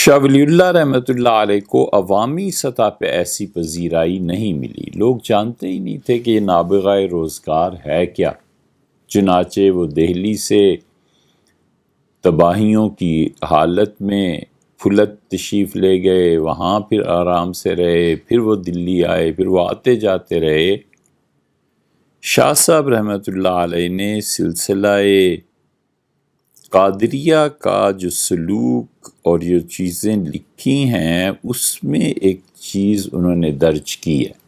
شاہ ولی اللہ رحمۃ اللہ علیہ کو عوامی سطح پہ ایسی پذیرائی نہیں ملی۔ لوگ جانتے ہی نہیں تھے کہ یہ نابغہ روزگار ہے کیا۔ چنانچہ وہ دہلی سے تباہیوں کی حالت میں پھلت تشریف لے گئے، وہاں پھر آرام سے رہے، پھر وہ دلی آئے، پھر وہ آتے جاتے رہے۔ شاہ صاحب رحمۃ اللہ علیہ نے سلسلہ قادریہ کا جو سلوک اور جو چیزیں لکھی ہیں اس میں ایک چیز انہوں نے درج کی ہے۔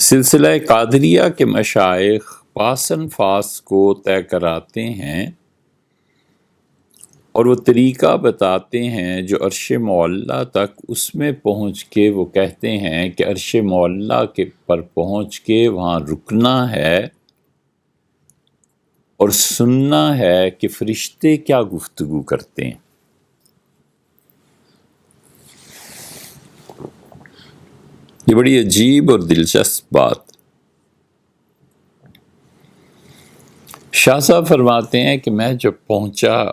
سلسلہ قادریہ کے مشائخ پاسن فاس کو طے کراتے ہیں اور وہ طریقہ بتاتے ہیں جو عرش معلیٰ تک، اس میں پہنچ کے وہ کہتے ہیں کہ عرش معلیٰ کے پر پہنچ کے وہاں رکنا ہے اور سننا ہے کہ فرشتے کیا گفتگو کرتے ہیں۔ یہ بڑی عجیب اور دلچسپ بات۔ شاہ صاحب فرماتے ہیں کہ میں جب پہنچا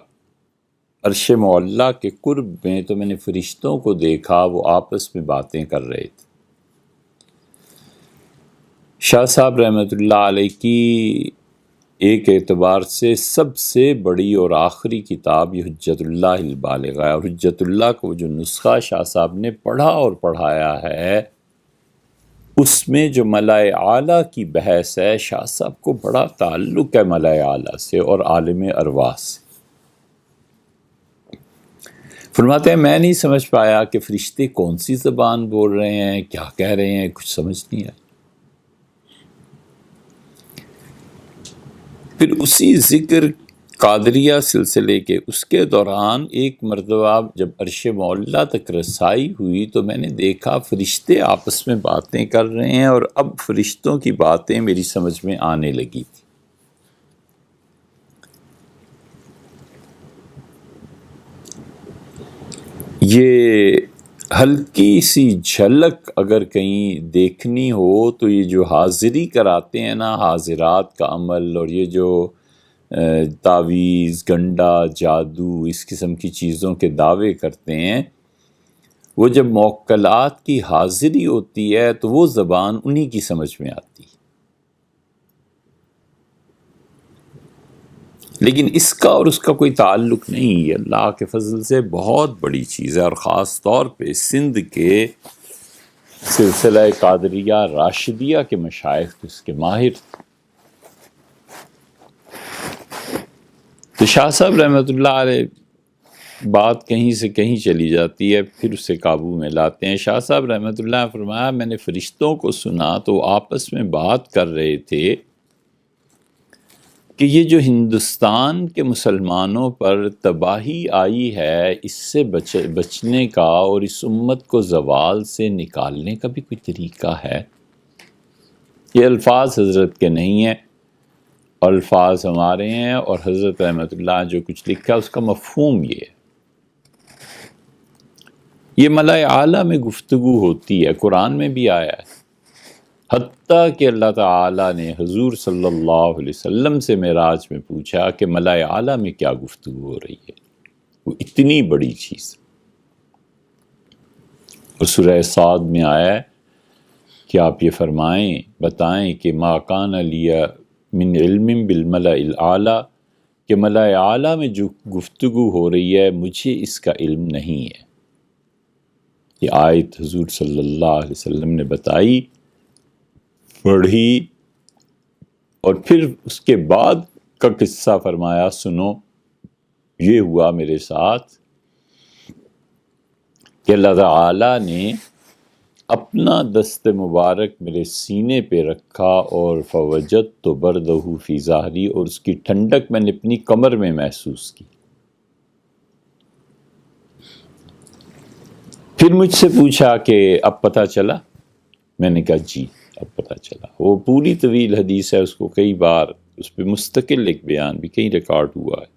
عرش معلیٰ کے قرب میں تو میں نے فرشتوں کو دیکھا، وہ آپس میں باتیں کر رہے تھے۔ شاہ صاحب رحمۃ اللہ علیہ کی ایک اعتبار سے سب سے بڑی اور آخری کتاب یہ حجت اللہ البالغہ ہے، اور حجت اللہ کو جو نسخہ شاہ صاحب نے پڑھا اور پڑھایا ہے اس میں جو ملائے اعلیٰ کی بحث ہے، شاہ صاحب کو بڑا تعلق ہے ملائے اعلیٰ سے اور عالم ارواح سے۔ فرماتے ہیں میں نہیں سمجھ پایا کہ فرشتے کون سی زبان بول رہے ہیں، کیا کہہ رہے ہیں، کچھ سمجھ نہیں آئی۔ پھر اسی ذکر قادریہ سلسلے کے اس کے دوران ایک مرتبہ جب عرش معلیٰ تک رسائی ہوئی تو میں نے دیکھا فرشتے آپس میں باتیں کر رہے ہیں، اور اب فرشتوں کی باتیں میری سمجھ میں آنے لگی تھی۔ یہ ہلکی سی جھلک اگر کہیں دیکھنی ہو تو یہ جو حاضری کراتے ہیں نا، حاضرات کا عمل، اور یہ جو تعویذ، گنڈا، جادو، اس قسم کی چیزوں کے دعوے کرتے ہیں، وہ جب موکلات کی حاضری ہوتی ہے تو وہ زبان انہی کی سمجھ میں آتی ہے۔ لیکن اس کا اور اس کا کوئی تعلق نہیں، یہ اللہ کے فضل سے بہت بڑی چیز ہے، اور خاص طور پہ سندھ کے سلسلہ قادریہ راشدیہ کے مشائخ اس کے ماہر تھے۔ تو شاہ صاحب رحمۃ اللہ علیہ بات کہیں سے کہیں چلی جاتی ہے، پھر اسے قابو میں لاتے ہیں۔ شاہ صاحب رحمۃ اللہ نے فرمایا میں نے فرشتوں کو سنا تو وہ آپس میں بات کر رہے تھے کہ یہ جو ہندوستان کے مسلمانوں پر تباہی آئی ہے، اس سے بچنے کا اور اس امت کو زوال سے نکالنے کا بھی کوئی طریقہ ہے۔ یہ الفاظ حضرت کے نہیں ہیں، الفاظ ہمارے ہیں، اور حضرت رحمۃ اللہ جو کچھ لکھا اس کا مفہوم یہ ہے۔ یہ ملائے اعلیٰ میں گفتگو ہوتی ہے، قرآن میں بھی آیا ہے، حتیٰ کہ اللہ تعالیٰ نے حضور صلی اللہ علیہ وسلم سے معراج میں پوچھا کہ ملائے اعلیٰ میں کیا گفتگو ہو رہی ہے، وہ اتنی بڑی چیز۔ اور سورہ صاد میں آیا ہے کہ آپ یہ فرمائیں، بتائیں کہ ما کان لی من علم بالملأ الاعلیٰ، کہ ملائے اعلیٰ میں جو گفتگو ہو رہی ہے مجھے اس کا علم نہیں ہے۔ یہ آیت حضور صلی اللہ علیہ وسلم نے بتائی، پڑھی، اور پھر اس کے بعد کا قصہ فرمایا سنو، یہ ہوا میرے ساتھ کہ اللہ تعالیٰ نے اپنا دست مبارک میرے سینے پہ رکھا، اور فوجدت بردہ فی ظہری، اور اس کی ٹھنڈک میں نے اپنی کمر میں محسوس کی۔ پھر مجھ سے پوچھا کہ اب پتہ چلا؟ میں نے کہا جی اب پتہ چلا۔ وہ پوری طویل حدیث ہے، اس کو کئی بار اس پہ مستقل ایک بیان بھی کہیں ریکارڈ ہوا ہے۔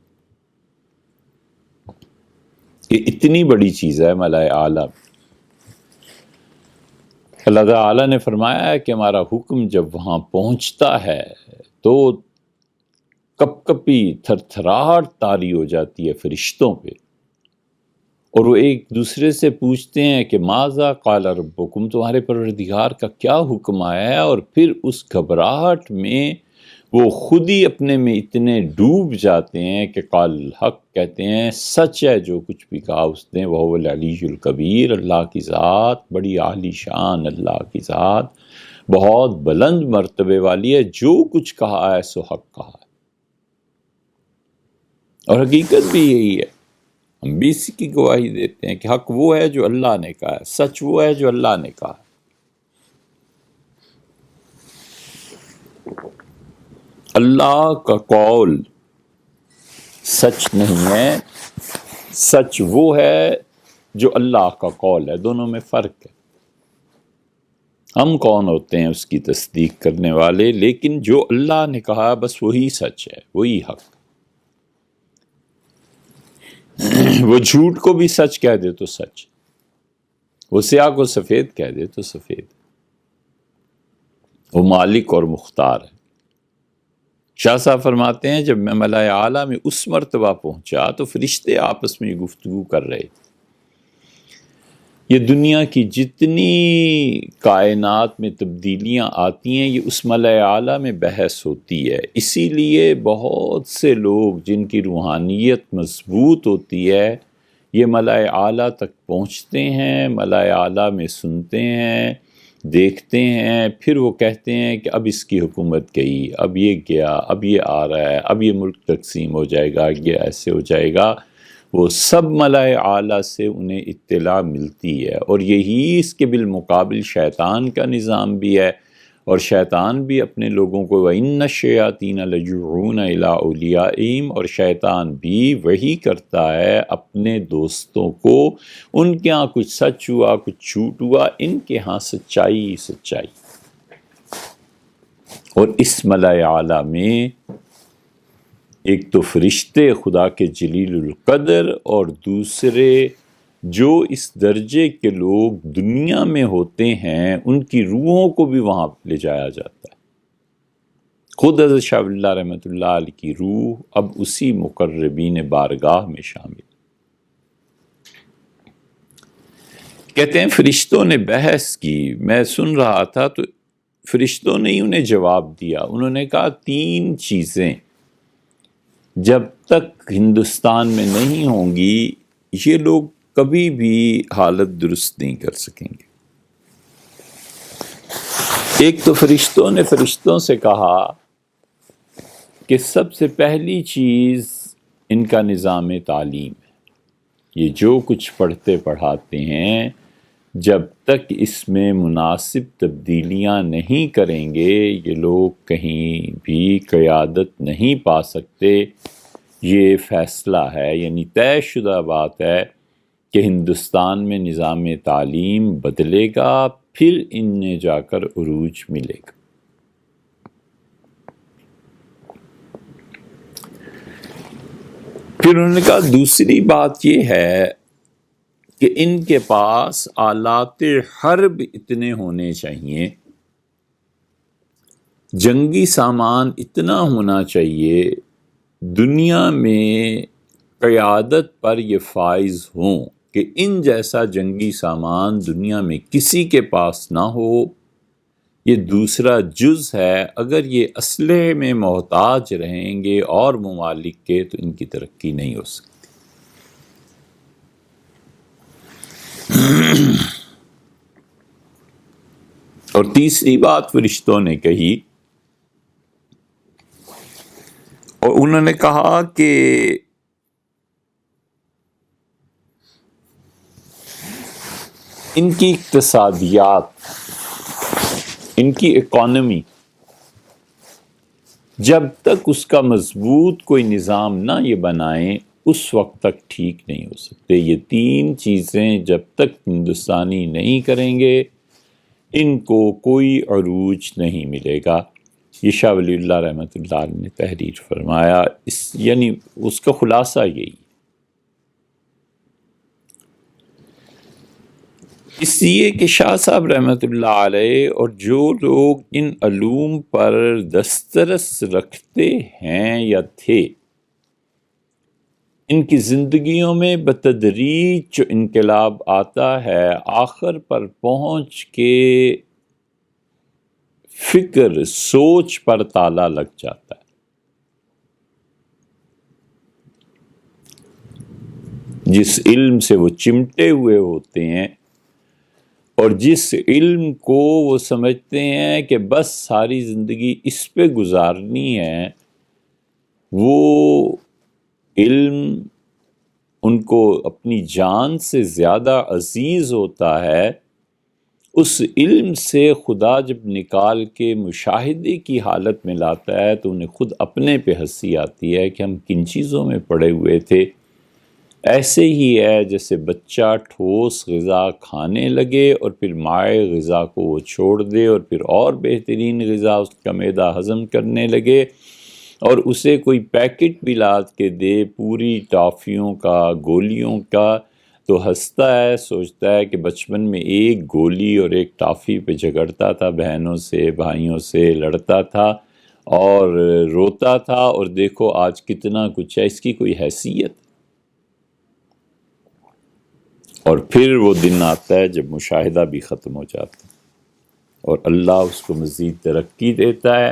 یہ اتنی بڑی چیز ہے ملائے اعلیٰ۔ اللہ تعالیٰ نے فرمایا ہے کہ ہمارا حکم جب وہاں پہنچتا ہے تو کپ کپی تھرتھراہٹ طاری ہو جاتی ہے فرشتوں پہ، اور وہ ایک دوسرے سے پوچھتے ہیں کہ ماذا قال ربکم، تمہارے پروردگار کا کیا حکم آیا ہے، اور پھر اس گھبراہٹ میں وہ خود ہی اپنے میں اتنے ڈوب جاتے ہیں کہ قال الحق، کہتے ہیں سچ ہے جو کچھ بھی کہا اس نے، وہو العلی الکبیر، اللہ کی ذات بڑی عالی شان، اللہ کی ذات بہت بلند مرتبے والی ہے، جو کچھ کہا ہے سو حق کہا ہے۔ اور حقیقت بھی یہی ہے، ہم بھی اسی کی گواہی دیتے ہیں کہ حق وہ ہے جو اللہ نے کہا ہے، سچ وہ ہے جو اللہ نے کہا ہے۔ اللہ کا قول سچ نہیں ہے، سچ وہ ہے جو اللہ کا قول ہے، دونوں میں فرق ہے۔ ہم کون ہوتے ہیں اس کی تصدیق کرنے والے، لیکن جو اللہ نے کہا بس وہی سچ ہے، وہی حق۔ وہ جھوٹ کو بھی سچ کہہ دے تو سچ، وہ سیاہ کو سفید کہہ دے تو سفید، وہ مالک اور مختار ہے۔ شاہ صاحب فرماتے ہیں جب میں ملائے اعلیٰ میں اس مرتبہ پہنچا تو فرشتے آپس میں گفتگو کر رہے، یہ دنیا کی جتنی کائنات میں تبدیلیاں آتی ہیں یہ اس ملائے اعلیٰ میں بحث ہوتی ہے، اسی لیے بہت سے لوگ جن کی روحانیت مضبوط ہوتی ہے یہ ملائے اعلیٰ تک پہنچتے ہیں، ملائے اعلیٰ میں سنتے ہیں، دیکھتے ہیں، پھر وہ کہتے ہیں کہ اب اس کی حکومت گئی، اب یہ گیا، اب یہ آ رہا ہے، اب یہ ملک تقسیم ہو جائے گا، یہ ایسے ہو جائے گا۔ وہ سب ملائے اعلیٰ سے انہیں اطلاع ملتی ہے، اور یہی اس کے بالمقابل شیطان کا نظام بھی ہے، اور شیطان بھی اپنے لوگوں کو وَإِنَّ الشَّيَاطِينَ لَيُوحُونَ إِلَىٰ أَوْلِيَائِهِمْ، اور شیطان بھی وہی کرتا ہے اپنے دوستوں کو، ان کے ہاں کچھ سچ ہوا کچھ جھوٹ ہوا، ان کے ہاں سچائی ہی سچائی۔ اور اس ملائے اعلیٰ میں ایک تو فرشتے خدا کے جلیل القدر، اور دوسرے جو اس درجے کے لوگ دنیا میں ہوتے ہیں ان کی روحوں کو بھی وہاں لے جایا جاتا ہے۔ خود حضرت شاہ ولی اللہ رحمۃ اللہ علیہ کی روح اب اسی مقربین بارگاہ میں شامل۔ کہتے ہیں فرشتوں نے بحث کی، میں سن رہا تھا تو فرشتوں نے ہی انہیں جواب دیا، انہوں نے کہا 3 چیزیں جب تک ہندوستان میں نہیں ہوں گی یہ لوگ کبھی بھی حالت درست نہیں کر سکیں گے۔ ایک تو فرشتوں نے فرشتوں سے کہا کہ سب سے پہلی چیز ان کا نظام تعلیم ہے، یہ جو کچھ پڑھتے پڑھاتے ہیں جب تک اس میں مناسب تبدیلیاں نہیں کریں گے یہ لوگ کہیں بھی قیادت نہیں پا سکتے۔ یہ فیصلہ ہے، یعنی طے شدہ بات ہے کہ ہندوستان میں نظام تعلیم بدلے گا، پھر انہیں جا کر عروج ملے گا۔ پھر انہوں نے کہا دوسری بات یہ ہے کہ ان کے پاس آلات حرب اتنے ہونے چاہیے، جنگی سامان اتنا ہونا چاہیے، دنیا میں قیادت پر یہ فائز ہوں کہ ان جیسا جنگی سامان دنیا میں کسی کے پاس نہ ہو۔ یہ دوسرا جز ہے، اگر یہ اسلحے میں محتاج رہیں گے اور ممالک کے تو ان کی ترقی نہیں ہو سکتی۔ اور تیسری بات فرشتوں نے کہی، اور انہوں نے کہا کہ ان کی اقتصادیات، ان کی اکانومی جب تک اس کا مضبوط کوئی نظام نہ یہ بنائیں اس وقت تک ٹھیک نہیں ہو سکتے۔ یہ 3 چیزیں جب تک ہندوستانی نہیں کریں گے ان کو کوئی عروج نہیں ملے گا۔ یہ شاہ ولی اللہ رحمۃ اللہ علیہ نے تحریر فرمایا، یعنی اس کا خلاصہ یہی۔ اس لیے کہ شاہ صاحب رحمۃ اللہ علیہ اور جو لوگ ان علوم پر دسترس رکھتے ہیں یا تھے، ان کی زندگیوں میں بتدریج جو انقلاب آتا ہے، آخر پر پہنچ کے فکر سوچ پر تالا لگ جاتا ہے۔ جس علم سے وہ چمٹے ہوئے ہوتے ہیں اور جس علم کو وہ سمجھتے ہیں کہ بس ساری زندگی اس پہ گزارنی ہے، وہ علم ان کو اپنی جان سے زیادہ عزیز ہوتا ہے۔ اس علم سے خدا جب نکال کے مشاہدے کی حالت میں لاتا ہے تو انہیں خود اپنے پہ ہنسی آتی ہے کہ ہم کن چیزوں میں پڑے ہوئے تھے۔ ایسے ہی ہے جیسے بچہ ٹھوس غذا کھانے لگے اور پھر مائع غذا کو وہ چھوڑ دے اور پھر اور بہترین غذا اس کا معدہ ہضم کرنے لگے، اور اسے کوئی پیکٹ بھی لاد کے دے پوری ٹافیوں کا، گولیوں کا، تو ہنستا ہے، سوچتا ہے کہ بچپن میں ایک گولی اور ایک ٹافی پہ جھگڑتا تھا، بہنوں سے بھائیوں سے لڑتا تھا اور روتا تھا، اور دیکھو آج کتنا کچھ ہے، اس کی کوئی حیثیت۔ اور پھر وہ دن آتا ہے جب مشاہدہ بھی ختم ہو جاتا ہے اور اللہ اس کو مزید ترقی دیتا ہے،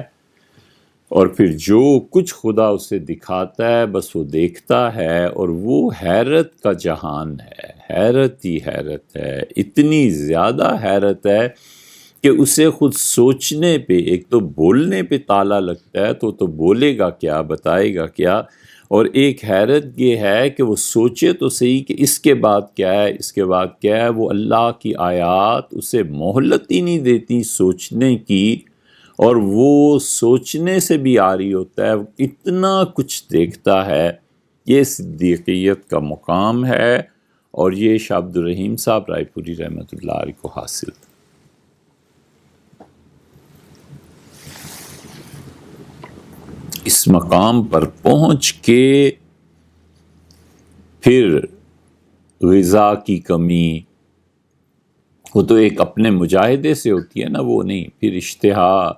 اور پھر جو کچھ خدا اسے دکھاتا ہے بس وہ دیکھتا ہے، اور وہ حیرت کا جہان ہے، حیرت ہی حیرت ہے، اتنی زیادہ حیرت ہے کہ اسے خود سوچنے پہ، ایک تو بولنے پہ تالا لگتا ہے تو بولے گا کیا، بتائے گا کیا، اور ایک حیرت یہ ہے کہ وہ سوچے تو صحیح کہ اس کے بعد کیا ہے، اس کے بعد کیا ہے۔ وہ اللہ کی آیات اسے مہلت ہی نہیں دیتی سوچنے کی، اور وہ سوچنے سے بھی عاری ہوتا ہے، اتنا کچھ دیکھتا ہے۔ یہ صدیقیت کا مقام ہے، اور یہ شاہ عبد الرحیم صاحب رائے پوری رحمۃ اللہ علیہ کو حاصل تھا۔ اس مقام پر پہنچ کے پھر غذا کی کمی، وہ تو ایک اپنے مجاہدے سے ہوتی ہے نا، وہ نہیں، پھر اشتہا،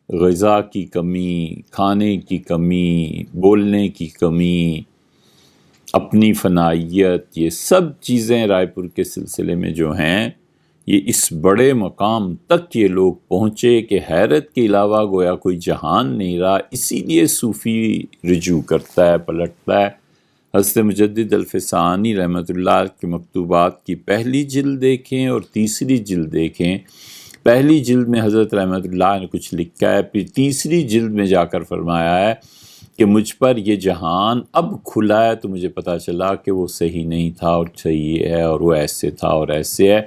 غذا کی کمی، کھانے کی کمی، بولنے کی کمی، اپنی فنائیت، یہ سب چیزیں رائے پور کے سلسلے میں جو ہیں، یہ اس بڑے مقام تک یہ لوگ پہنچے کہ حیرت کے علاوہ گویا کوئی جہان نہیں رہا۔ اسی لیے صوفی رجوع کرتا ہے، پلٹتا ہے۔ حضرت مجدد الفسانی رحمۃ اللہ کے مکتوبات کی پہلی جلد دیکھیں اور تیسری جلد دیکھیں۔ پہلی جلد میں حضرت رحمۃ اللہ نے کچھ لکھا ہے، پھر تیسری جلد میں جا کر فرمایا ہے کہ مجھ پر یہ جہان اب کھلا ہے تو مجھے پتہ چلا کہ وہ صحیح نہیں تھا اور صحیح ہے، اور وہ ایسے تھا اور ایسے ہے۔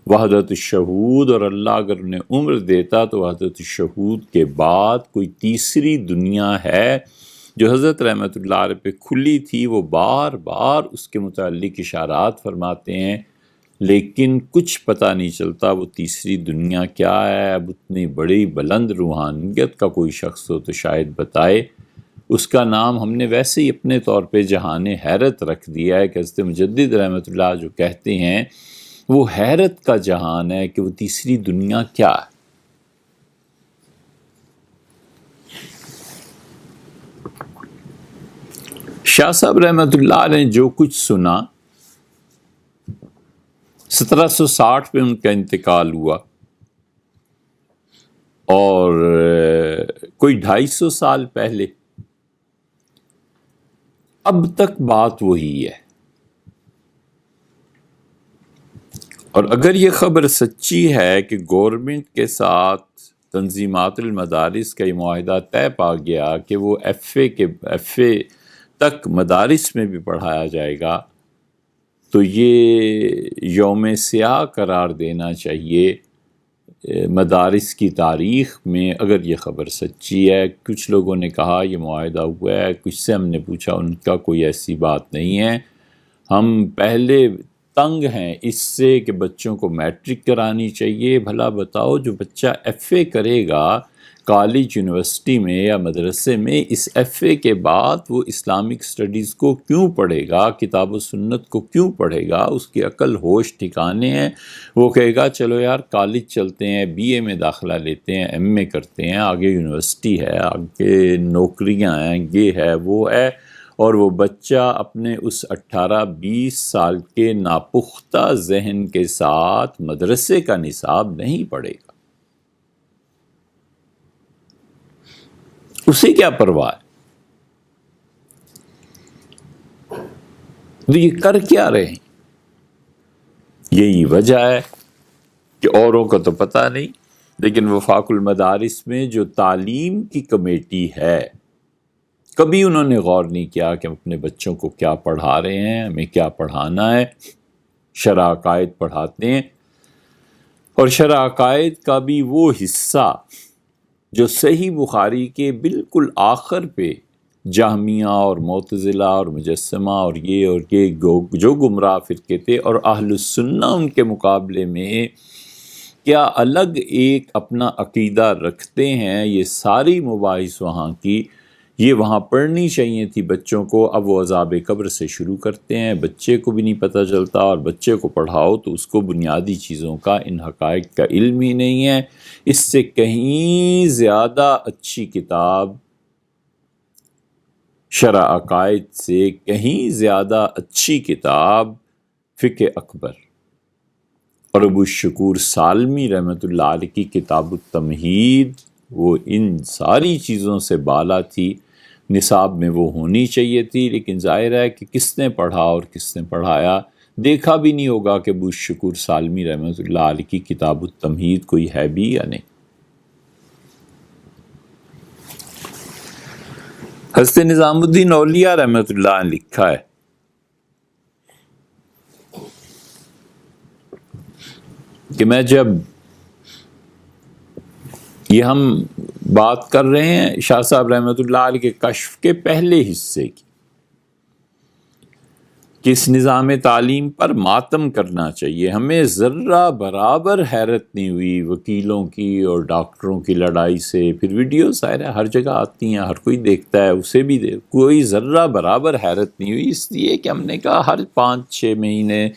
وحدت الشہود، اور اللہ اگر انہیں عمر دیتا تو وحدت الشہود کے بعد کوئی تیسری دنیا ہے جو حضرت رحمۃ اللہ علیہ پہ کھلی تھی۔ وہ بار بار اس کے متعلق اشارات فرماتے ہیں، لیکن کچھ پتہ نہیں چلتا وہ تیسری دنیا کیا ہے۔ اب اتنی بڑی بلند روحانیت کا کوئی شخص ہو تو شاید بتائے۔ اس کا نام ہم نے ویسے ہی اپنے طور پہ جہان حیرت رکھ دیا ہے کہ حضرت مجدد رحمۃ اللہ جو کہتے ہیں وہ حیرت کا جہان ہے کہ وہ تیسری دنیا کیا ہے۔ شاہ صاحب رحمۃ اللہ نے جو کچھ سنا، 1760 میں ان کا انتقال ہوا، اور کوئی 250 سال پہلے اب تک بات وہی ہے۔ اور اگر یہ خبر سچی ہے کہ گورنمنٹ کے ساتھ تنظیمات المدارس کا یہ معاہدہ طے پا گیا کہ وہ ایف اے تک مدارس میں بھی پڑھایا جائے گا، تو یہ یوم سیاہ قرار دینا چاہیے مدارس کی تاریخ میں، اگر یہ خبر سچی ہے۔ کچھ لوگوں نے کہا یہ معاہدہ ہوا ہے، کچھ سے ہم نے پوچھا، ان کا کوئی ایسی بات نہیں ہے۔ ہم پہلے تنگ ہیں اس سے کہ بچوں کو میٹرک کرانی چاہیے۔ بھلا بتاؤ جو بچہ ایف اے کرے گا، کالج یونیورسٹی میں یا مدرسے میں اس ایف اے کے بعد وہ اسلامک سٹڈیز کو کیوں پڑھے گا، کتاب و سنت کو کیوں پڑھے گا؟ اس کی عقل ہوش ٹھکانے ہیں، وہ کہے گا چلو یار کالج چلتے ہیں، بی اے میں داخلہ لیتے ہیں، ایم اے کرتے ہیں، آگے یونیورسٹی ہے، آگے نوکریاں ہیں، یہ ہے وہ ہے، اور وہ بچہ اپنے اس 18-20 سال کے ناپختہ ذہن کے ساتھ مدرسے کا نصاب نہیں پڑھے گا۔ اسے کیا پرواہ ہے؟ تو یہ کر کیا رہے ہیں؟ یہی وجہ ہے کہ اوروں کو تو پتہ نہیں، لیکن وفاق المدارس میں جو تعلیم کی کمیٹی ہے، کبھی انہوں نے غور نہیں کیا کہ ہم اپنے بچوں کو کیا پڑھا رہے ہیں، ہمیں کیا پڑھانا ہے۔ شرع عقائد پڑھاتے ہیں، اور شرع عقائد کا بھی وہ حصہ جو صحیح بخاری کے بالکل آخر پہ جہمیہ اور معتزلہ اور مجسمہ اور یہ جو گمراہ فرقے تھے، اور اہل السنہ ان کے مقابلے میں کیا الگ ایک اپنا عقیدہ رکھتے ہیں، یہ ساری مباحث وہاں کی یہ وہاں پڑھنی چاہیے تھی بچوں کو۔ اب وہ عذاب قبر سے شروع کرتے ہیں، بچے کو بھی نہیں پتہ چلتا، اور بچے کو پڑھاؤ تو اس کو بنیادی چیزوں کا، ان حقائق کا علم ہی نہیں ہے۔ اس سے کہیں زیادہ اچھی کتاب، شرع عقائد سے کہیں زیادہ اچھی کتاب فقہ اکبر اور ابو الشکور سالمی رحمۃ اللہ علیہ کی کتاب التمہید، وہ ان ساری چیزوں سے بالا تھی، نصاب میں وہ ہونی چاہیے تھی۔ لیکن ظاہر ہے کہ کس نے پڑھا اور کس نے پڑھایا، دیکھا بھی نہیں ہوگا کہ ابو الشکور سالمی رحمۃ اللہ علیہ کی کتاب التمہید کوئی ہے بھی یا نہیں۔ حضرت نظام الدین اولیاء رحمۃ اللہ نے لکھا ہے کہ میں جب یہ ہم بات کر رہے ہیں شاہ صاحب رحمۃ اللہ علیہ کے کشف کے پہلے حصے کی، کہ اس نظام تعلیم پر ماتم کرنا چاہیے، ہمیں ذرہ برابر حیرت نہیں ہوئی وکیلوں کی اور ڈاکٹروں کی لڑائی سے۔ پھر ویڈیو ظاہر ہے ہر جگہ آتی ہیں، ہر کوئی دیکھتا ہے، اسے بھی کوئی ذرہ برابر حیرت نہیں ہوئی، اس لیے کہ ہم نے کہا ہر 5-6 مہینے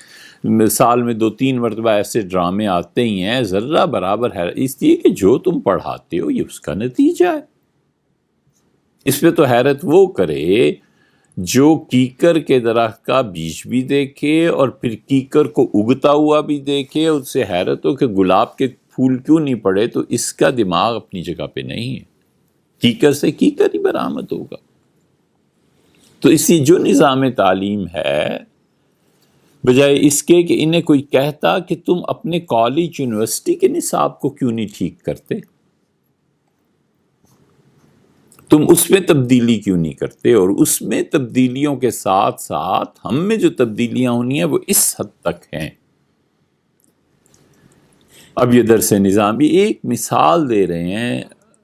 سال میں 2-3 مرتبہ ایسے ڈرامے آتے ہی ہیں، ذرہ برابر حیرت، اس لیے کہ جو تم پڑھاتے ہو یہ اس کا نتیجہ ہے۔ اس پہ تو حیرت وہ کرے جو کیکر کے درخت کا بیج بھی دیکھے اور پھر کیکر کو اگتا ہوا بھی دیکھے، اس سے حیرت ہو کہ گلاب کے پھول کیوں نہیں پڑے، تو اس کا دماغ اپنی جگہ پہ نہیں ہے، کیکر سے کیکر ہی برآمد ہوگا۔ تو اسی جو نظام تعلیم ہے، بجائے اس کے کہ انہیں کوئی کہتا کہ تم اپنے کالج یونیورسٹی کے نصاب کو کیوں نہیں ٹھیک کرتے، تم اس میں تبدیلی کیوں نہیں کرتے، اور اس میں تبدیلیوں کے ساتھ ساتھ ہم میں جو تبدیلیاں ہونی ہیں وہ اس حد تک ہیں۔ اب یہ درس نظامی ایک مثال دے رہے ہیں۔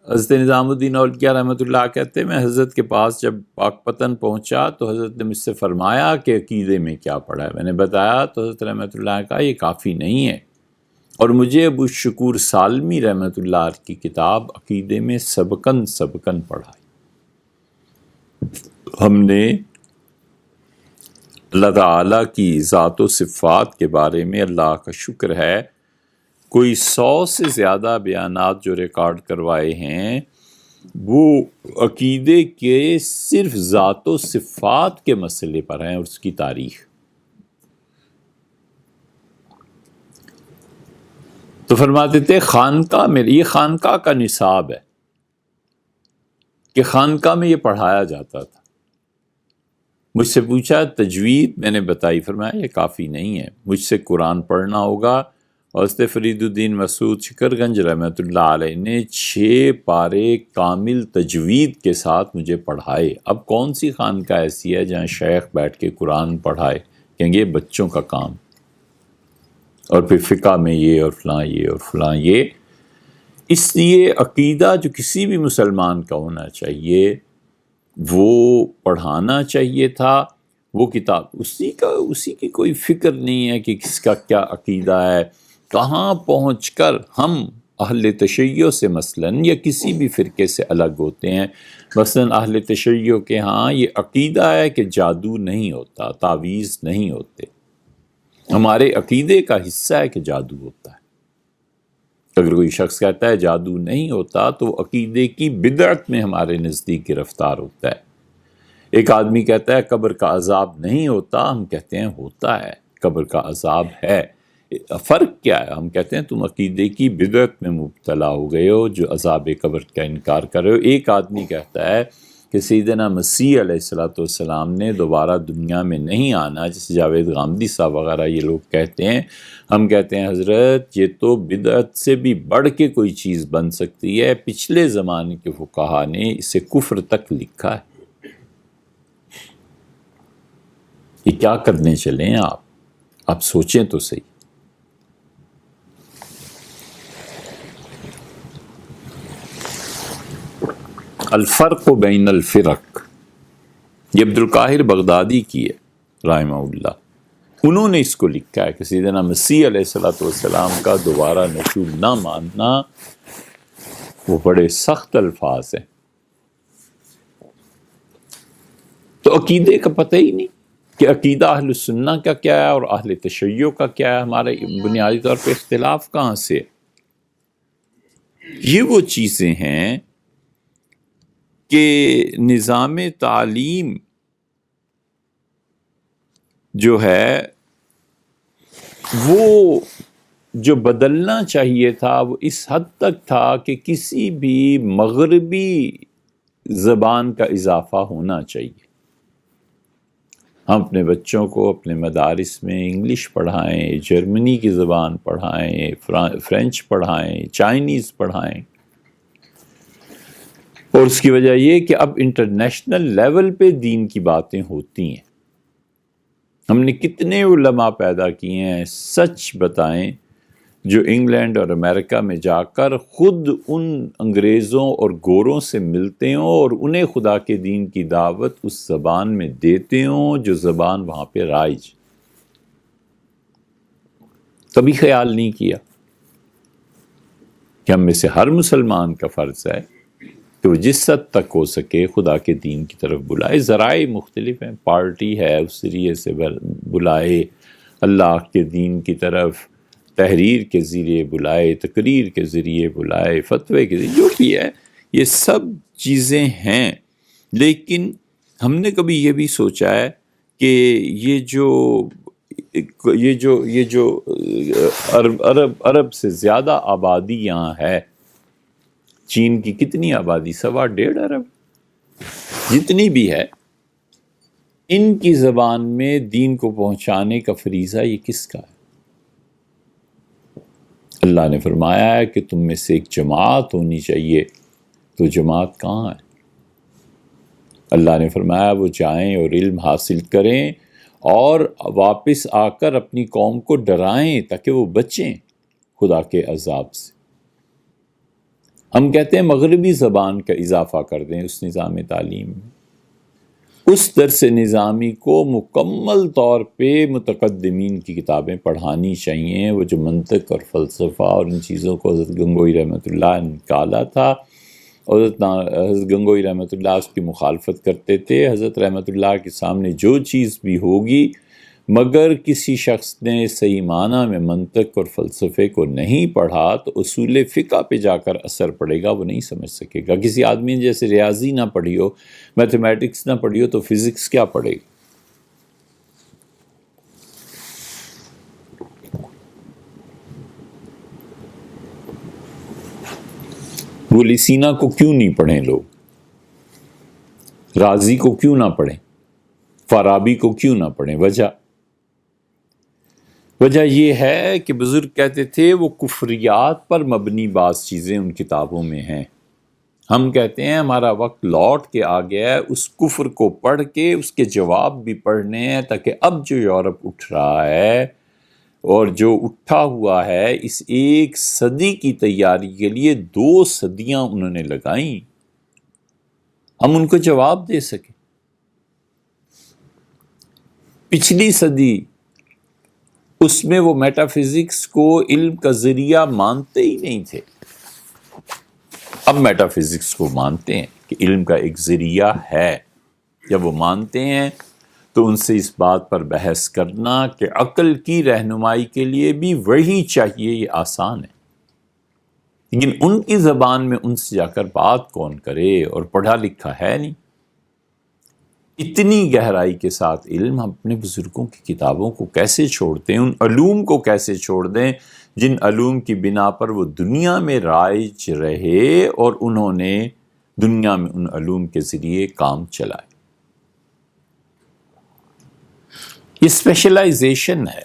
حضرت نظام الدین اولیاء رحمۃ اللہ کہتے ہیں میں حضرت کے پاس جب پاک پتن پہنچا تو حضرت نے مجھ سے فرمایا کہ عقیدے میں کیا پڑھا ہے، میں نے بتایا تو حضرت رحمۃ اللہ نے کہا یہ کافی نہیں ہے، اور مجھے ابو الشکور سالمی رحمۃ اللہ کی کتاب عقیدے میں سبقن پڑھائی۔ ہم نے اللہ تعالیٰ کی ذات و صفات کے بارے میں، اللہ کا شکر ہے، کوئی 100 سے زیادہ بیانات جو ریکارڈ کروائے ہیں، وہ عقیدے کے صرف ذات و صفات کے مسئلے پر ہیں اور اس کی تاریخ۔ تو فرماتے تھے خانقاہ میں، یہ خانقاہ کا نصاب ہے کہ خانقاہ میں یہ پڑھایا جاتا تھا۔ مجھ سے پوچھا تجوید، میں نے بتائی، فرمایا یہ کافی نہیں ہے، مجھ سے قرآن پڑھنا ہوگا۔ اور حضرت فرید الدین مسعود شکر گنج رحمۃ اللہ علیہ نے 6 پارے کامل تجوید کے ساتھ مجھے پڑھائے۔ اب کون سی خانقاہ ایسی ہے جہاں شیخ بیٹھ کے قرآن پڑھائے؟ کہیں گے بچوں کا کام، اور پھر فقہ میں یہ اور فلاں یہ اور فلاں یہ۔ اس لیے عقیدہ جو کسی بھی مسلمان کا ہونا چاہیے وہ پڑھانا چاہیے تھا۔ وہ کتاب اسی کی کوئی فکر نہیں ہے کہ کس کا کیا عقیدہ ہے۔ کہاں پہنچ کر ہم اہل تشیع سے مثلاً یا کسی بھی فرقے سے الگ ہوتے ہیں. مثلاً اہل تشیع کے ہاں یہ عقیدہ ہے کہ جادو نہیں ہوتا، تعویذ نہیں ہوتے. ہمارے عقیدے کا حصہ ہے کہ جادو ہوتا ہے. اگر کوئی شخص کہتا ہے جادو نہیں ہوتا تو عقیدے کی بدعت میں ہمارے نزدیک گرفتار ہوتا ہے. ایک آدمی کہتا ہے قبر کا عذاب نہیں ہوتا، ہم کہتے ہیں ہوتا ہے، قبر کا عذاب ہے. فرق کیا ہے؟ ہم کہتے ہیں تم عقیدے کی بدعت میں مبتلا ہو گئے ہو جو عذاب قبر کا انکار کر رہے ہو. ایک آدمی کہتا ہے کہ سیدنا مسیح علیہ السلام نے دوبارہ دنیا میں نہیں آنا، جیسے جاوید غامدی صاحب وغیرہ یہ لوگ کہتے ہیں. ہم کہتے ہیں حضرت یہ تو بدعت سے بھی بڑھ کے کوئی چیز بن سکتی ہے. پچھلے زمانے کے فقہا نے اسے کفر تک لکھا ہے. یہ کیا کرنے چلے ہیں آپ سوچیں تو صحیح. الفرق بین الفرق یہ عبد القاہر بغدادی کی ہے رحمہ اللہ. انہوں نے اس کو لکھا ہے کہ سیدنا مسیح علیہ السلام کا دوبارہ نشور نہ ماننا وہ بڑے سخت الفاظ ہیں. تو عقیدے کا پتہ ہی نہیں کہ عقیدہ اہل سنہ کا کیا ہے اور اہل تشیع کا کیا ہے. ہمارے بنیادی طور پہ اختلاف کہاں سے؟ یہ وہ چیزیں ہیں کہ نظام تعلیم جو ہے وہ جو بدلنا چاہیے تھا وہ اس حد تک تھا کہ کسی بھی مغربی زبان کا اضافہ ہونا چاہیے. ہم اپنے بچوں کو اپنے مدارس میں انگلش پڑھائیں، جرمنی کی زبان پڑھائیں، فرینچ پڑھائیں، چائنیز پڑھائیں. اور اس کی وجہ یہ کہ اب انٹرنیشنل لیول پہ دین کی باتیں ہوتی ہیں. ہم نے کتنے علماء پیدا کیے ہیں سچ بتائیں جو انگلینڈ اور امریکہ میں جا کر خود ان انگریزوں اور گوروں سے ملتے ہوں اور انہیں خدا کے دین کی دعوت اس زبان میں دیتے ہوں جو زبان وہاں پہ رائج. کبھی خیال نہیں کیا کہ ہم میں سے ہر مسلمان کا فرض ہے کہ وہ جس حد تک ہو سکے خدا کے دین کی طرف بلائے. ذرائع مختلف ہیں، پارٹی ہے اس ذریعے سے بلائے، اللہ کے دین کی طرف تحریر کے ذریعے بلائے، تقریر کے ذریعے بلائے، فتوے کے ذریعے، جو بھی ہے یہ سب چیزیں ہیں. لیکن ہم نے کبھی یہ بھی سوچا ہے کہ یہ جو عرب سے زیادہ آبادی یہاں ہے، چین کی کتنی آبادی؟ 1.25 ارب. جتنی بھی ہے ان کی زبان میں دین کو پہنچانے کا فریضہ یہ کس کا ہے؟ اللہ نے فرمایا ہے کہ تم میں سے ایک جماعت ہونی چاہیے، تو جماعت کہاں ہے؟ اللہ نے فرمایا وہ جائیں اور علم حاصل کریں اور واپس آ کر اپنی قوم کو ڈرائیں تاکہ وہ بچیں خدا کے عذاب سے. ہم کہتے ہیں مغربی زبان کا اضافہ کر دیں اس نظام تعلیم میں. اس درس نظامی کو مکمل طور پہ متقدمین کی کتابیں پڑھانی چاہیے. وہ جو منطق اور فلسفہ اور ان چیزوں کو حضرت گنگوئی رحمۃ اللہ نے نکالا تھا، حضرت گنگوئی رحمۃ اللہ اس کی مخالفت کرتے تھے. حضرت رحمۃ اللہ کے سامنے جو چیز بھی ہوگی، مگر کسی شخص نے صحیح معنی میں منطق اور فلسفے کو نہیں پڑھا تو اصول فقہ پہ جا کر اثر پڑے گا، وہ نہیں سمجھ سکے گا. کسی آدمی نے جیسے ریاضی نہ پڑھی ہو، میتھمیٹکس نہ پڑھی ہو، تو فزکس کیا پڑھے گا؟ ابن سینا کو کیوں نہیں پڑھیں لوگ؟ رازی کو کیوں نہ پڑھیں؟ فارابی کو کیوں نہ پڑھیں؟ وجہ یہ ہے کہ بزرگ کہتے تھے وہ کفریات پر مبنی بعض چیزیں ان کتابوں میں ہیں. ہم کہتے ہیں ہمارا وقت لوٹ کے آ گیا ہے اس کفر کو پڑھ کے اس کے جواب بھی پڑھنے ہیں، تاکہ اب جو یورپ اٹھ رہا ہے اور جو اٹھا ہوا ہے اس 1 صدی کی تیاری کے لیے 2 صدیاں انہوں نے لگائیں، ہم ان کو جواب دے سکیں. پچھلی صدی اس میں وہ میٹا فزکس کو علم کا ذریعہ مانتے ہی نہیں تھے. اب میٹا فزکس کو مانتے ہیں کہ علم کا ایک ذریعہ ہے. جب وہ مانتے ہیں تو ان سے اس بات پر بحث کرنا کہ عقل کی رہنمائی کے لیے بھی وہی چاہیے، یہ آسان ہے. لیکن ان کی زبان میں ان سے جا کر بات کون کرے، اور پڑھا لکھا ہے نہیں. اتنی گہرائی کے ساتھ علم ہم اپنے بزرگوں کی کتابوں کو کیسے چھوڑتے ہیں، ان علوم کو کیسے چھوڑ دیں جن علوم کی بنا پر وہ دنیا میں رائج رہے اور انہوں نے دنیا میں ان علوم کے ذریعے کام چلائے. یہ اسپیشلائزیشن ہے.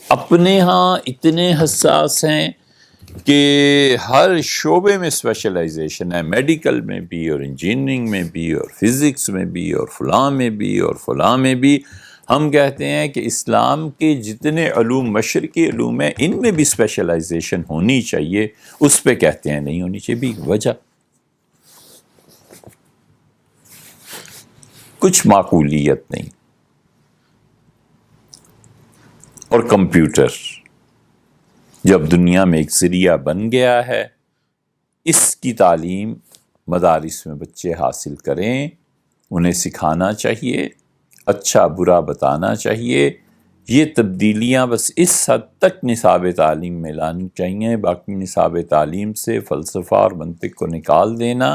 اپنے ہاں اتنے حساس ہیں کہ ہر شعبے میں اسپیشلائزیشن ہے، میڈیکل میں بھی اور انجینئرنگ میں بھی اور فزکس میں بھی اور فلاں میں بھی اور فلاں میں بھی. ہم کہتے ہیں کہ اسلام کے جتنے علوم مشرقی علوم ہیں ان میں بھی اسپیشلائزیشن ہونی چاہیے. اس پہ کہتے ہیں نہیں ہونی چاہیے. بھی وجہ کچھ معقولیت نہیں. اور کمپیوٹر جب دنیا میں ایک ذریعہ بن گیا ہے، اس کی تعلیم مدارس میں بچے حاصل کریں، انہیں سکھانا چاہیے، اچھا برا بتانا چاہیے. یہ تبدیلیاں بس اس حد تک نصاب تعلیم میں لانی چاہیے. باقی نصاب تعلیم سے فلسفہ اور منطق کو نکال دینا.